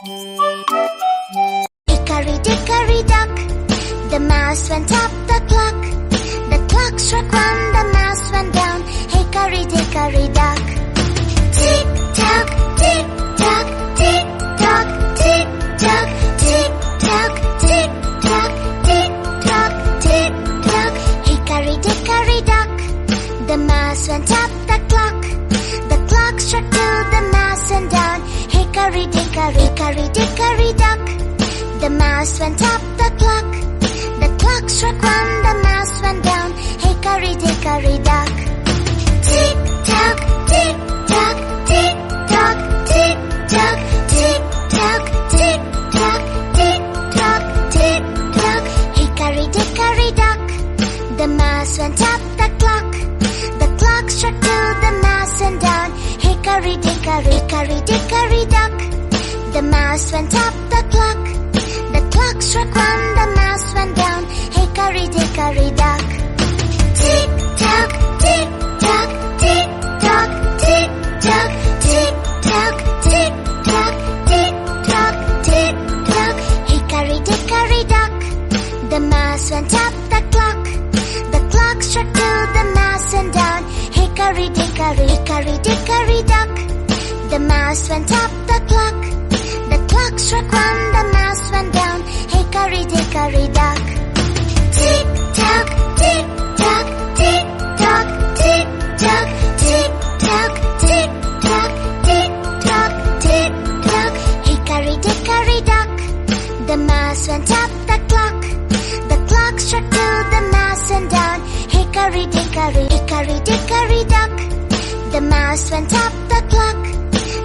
Hickory-dickory dock, the mouse went up the clock. The clock struck one, the mouse went down. Hickory-dickory dock. Tick-tock, tick-tock, tick-tock, tick-tock, tick-tock, tick-tock, tick-tock, tick-tock. Hickory-dickory dock, the mouse went up the clock. The clock struck two, the mouse went down. Hickory-dickory, hickory-dickory dock, the mouse went up the clock. The clock struck one, the mouse went down. Hickory-dickory dock. Tick-tock, tick-tock, tick-tock, tick-tock, tick-tock, tick-tock, tick-tock, tick-tock. Hickory-dickory dock, the mouse went up the clock. The clock struck two, the mouse went down. Hickory-dickory, hickory-dickory dock, the mouse went up the clock. The clock struck one, the mouse went down. Hickory-dickory dock. Tick-tock, tick-tock, tick-tock, tick-tock, tick-tock, tick-tock, tick-tock, tick-tock. Hickory-dickory dock, the mouse went up the clock. The clock struck two, the mouse went down. Hickory-dickory, hickory-dickory dock, the mouse went up the clock. The clock struck one, the mouse went down. Hickory-dickory dock. Tick-tock, tick-tock, tick-tock, tick-tock, tick-tock, tick-tock, tick-tock, tick-tock. Hickory-dickory dock, the mouse went up the clock. The clock struck two, the mouse went down. Hickory-dickory, hickory-dickory dock, the mouse went up the clock.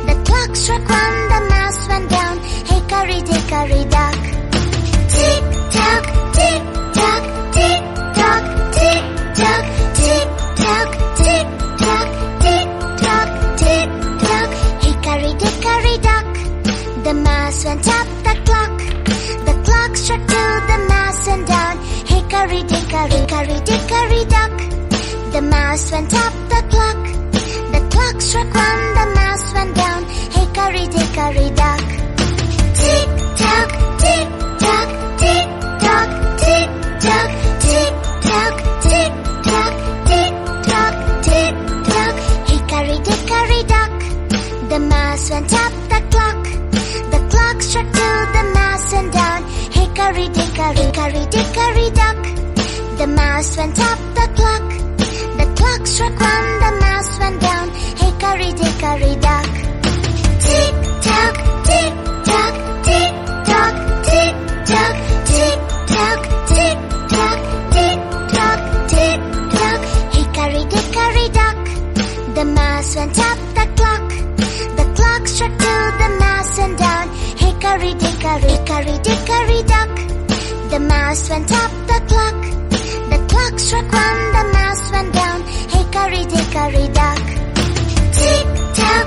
The clock struck one, the mouse went down. Hickory-dickory dock. Tick-tock, tick-tock, tick-tock, tick-tock, tick-tock, tick-tock, tick-tock, tick-tock. Hickory-dickory dock, the mouse went up the clock. The clock struck two, the mouse went down. Hickory-dickory, hickory-dickory dock, the mouse went up the clock. The clock struck one, the mouse went down. Hickory-dickory dock. Tick-tock, tick-tock, tick-tock, tick-tock, tick-tock, tick-tock, tick-tock, tick-tock. Hickory-dickory dock, the mouse went up the clock. The clock struck two, the mouse went down. Hickory-dickory, hickory-dickory dock, the mouse went up the clock. The clock struck one, the mouse went down. Hickory-dickory dock. Tick-tock, tick-tock, tick-tock, tick-tock, tick-tock, tick-tock, tick-tock, tick-tock. Hickory-dickory dock, the mouse went up the clock. The clock struck two, the mouse went down. Hickory-dickory, hickory-dickory dock, the mouse went up the clock. The clock struck one, the mouse went down. Hickory-dickory dock. Tick-tock,